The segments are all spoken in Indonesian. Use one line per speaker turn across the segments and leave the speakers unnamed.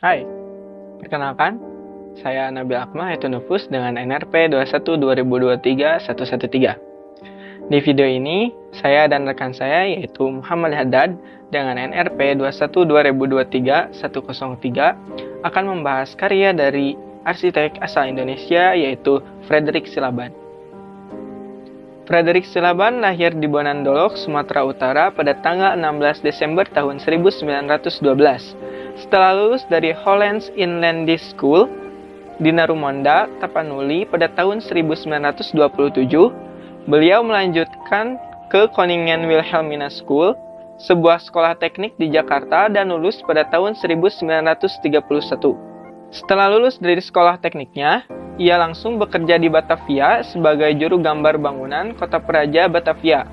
Hai, perkenalkan, saya Nabil Akmal Nufus dengan NRP 21 2023 Di video ini, saya dan rekan saya yaitu Muhammad Haddad dengan NRP 21 2023 akan membahas karya dari arsitek asal Indonesia yaitu Frederick Silaban. Frederick Silaban lahir di Bonandolok, Sumatera Utara pada tanggal 16 Desember tahun 1912. Setelah lulus dari Hollands Inland School di Narumonda, Tapanuli pada tahun 1927, beliau melanjutkan ke Koningen Wilhelmina School, sebuah sekolah teknik di Jakarta dan lulus pada tahun 1931. Setelah lulus dari sekolah tekniknya, ia langsung bekerja di Batavia sebagai juru gambar bangunan Kota Praja Batavia.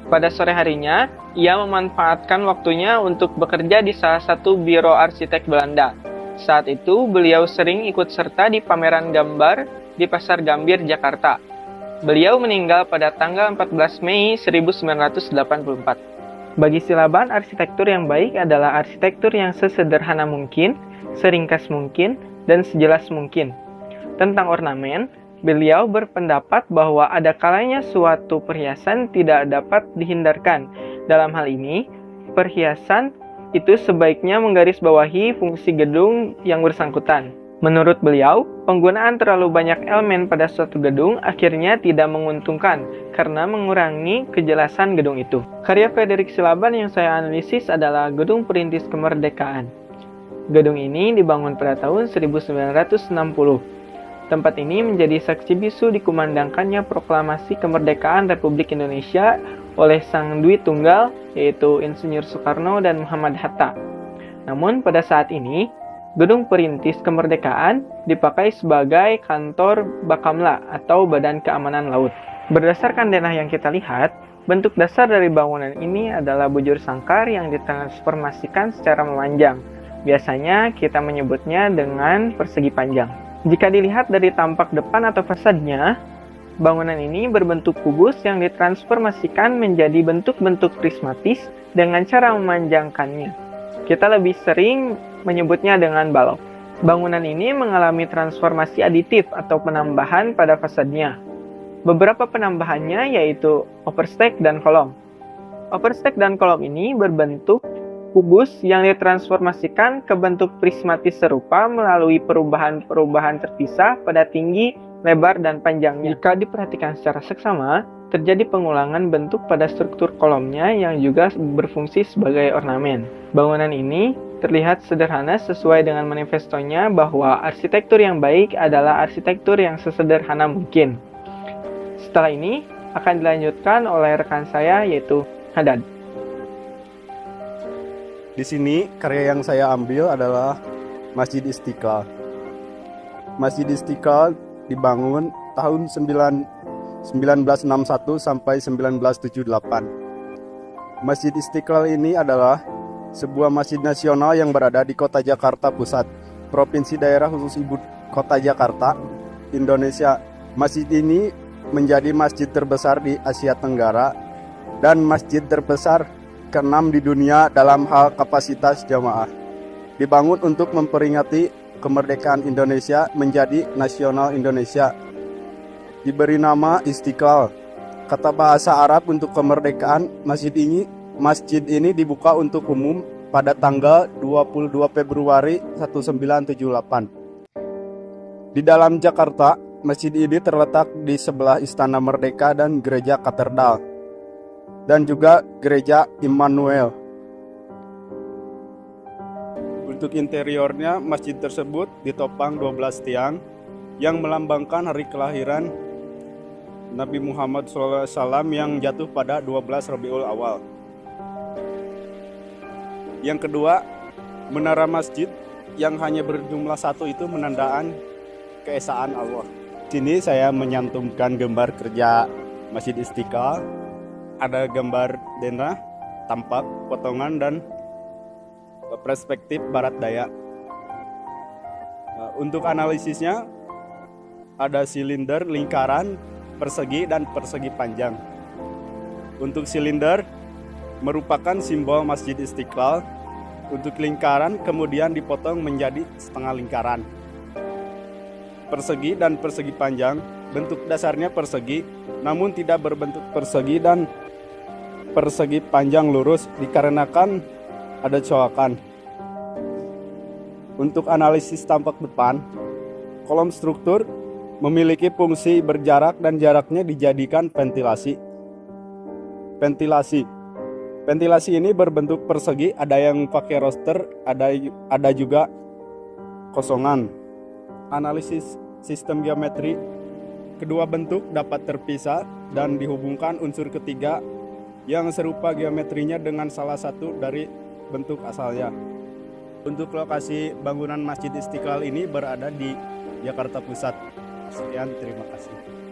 Pada sore harinya, ia memanfaatkan waktunya untuk bekerja di salah satu biro arsitek Belanda. Saat itu, beliau sering ikut serta di pameran gambar di Pasar Gambir, Jakarta. Beliau meninggal pada tanggal 14 Mei 1984. Bagi Silaban, arsitektur yang baik adalah arsitektur yang sesederhana mungkin, seringkas mungkin, dan sejelas mungkin. Tentang ornamen, beliau berpendapat bahwa ada kalanya suatu perhiasan tidak dapat dihindarkan. Dalam hal ini, perhiasan itu sebaiknya menggarisbawahi fungsi gedung yang bersangkutan. Menurut beliau, penggunaan terlalu banyak elemen pada suatu gedung akhirnya tidak menguntungkan karena mengurangi kejelasan gedung itu. Karya Frederick Silaban yang saya analisis adalah Gedung Perintis Kemerdekaan. Gedung ini dibangun pada tahun 1960. Tempat ini menjadi saksi bisu dikumandangkannya proklamasi kemerdekaan Republik Indonesia oleh Sang Dwi Tunggal, yaitu Insinyur Soekarno dan Muhammad Hatta. Namun pada saat ini, Gedung Perintis Kemerdekaan dipakai sebagai kantor Bakamla atau Badan Keamanan Laut. Berdasarkan denah yang kita lihat, bentuk dasar dari bangunan ini adalah bujur sangkar yang ditransformasikan secara memanjang. Biasanya kita menyebutnya dengan persegi panjang. Jika dilihat dari tampak depan atau fasadnya, bangunan ini berbentuk kubus yang ditransformasikan menjadi bentuk-bentuk prismatis dengan cara memanjangkannya. Kita lebih sering menyebutnya dengan balok. Bangunan ini mengalami transformasi aditif atau penambahan pada fasadnya. Beberapa penambahannya yaitu overstack dan kolom. Overstack dan kolom ini berbentuk kubus yang ditransformasikan ke bentuk prismatis serupa melalui perubahan-perubahan terpisah pada tinggi, lebar, dan panjangnya. Jika diperhatikan secara seksama, terjadi pengulangan bentuk pada struktur kolomnya yang juga berfungsi sebagai ornamen. Bangunan ini terlihat sederhana sesuai dengan manifestonya bahwa arsitektur yang baik adalah arsitektur yang sesederhana mungkin. Setelah ini akan dilanjutkan oleh rekan saya yaitu Haddad.
Di sini karya yang saya ambil adalah Masjid Istiqlal. Masjid Istiqlal dibangun tahun 1961 sampai 1978. Masjid Istiqlal ini adalah sebuah masjid nasional yang berada di Kota Jakarta Pusat, Provinsi Daerah Khusus Ibu Kota Jakarta, Indonesia. Masjid ini menjadi masjid terbesar di Asia Tenggara dan masjid terbesar ke-6 di dunia dalam hal kapasitas jamaah. Dibangun untuk memperingati kemerdekaan Indonesia menjadi nasional Indonesia. Diberi nama Istiqlal, kata bahasa Arab untuk kemerdekaan. Masjid ini dibuka untuk umum pada tanggal 22 Februari 1978. Di dalam Jakarta, masjid ini terletak di sebelah Istana Merdeka dan Gereja Katedral, dan juga Gereja Immanuel. Untuk interiornya, masjid tersebut ditopang 12 tiang yang melambangkan hari kelahiran Nabi Muhammad SAW yang jatuh pada 12 Rabiul Awal. Yang kedua, menara masjid yang hanya berjumlah satu itu menandaan keesaan Allah. Di sini saya menyantumkan gambar kerja Masjid Istiqlal. Ada gambar denah, tampak, potongan, dan perspektif barat daya. Untuk analisisnya, ada silinder, lingkaran, persegi, dan persegi panjang. Untuk silinder, merupakan simbol Masjid Istiqlal Untuk lingkaran kemudian dipotong menjadi setengah lingkaran. Persegi dan persegi panjang, bentuk dasarnya persegi, namun tidak berbentuk persegi dan persegi panjang lurus dikarenakan ada coakan. Untuk analisis tampak depan, kolom struktur memiliki fungsi berjarak dan jaraknya dijadikan ventilasi. Ventilasi ini berbentuk persegi, ada yang pakai roster, ada juga kosongan. Analisis sistem geometri, kedua bentuk dapat terpisah dan dihubungkan unsur ketiga yang serupa geometrinya dengan salah satu dari bentuk asalnya. Untuk lokasi bangunan Masjid Istiqlal ini berada di Jakarta Pusat. Sekian, terima kasih.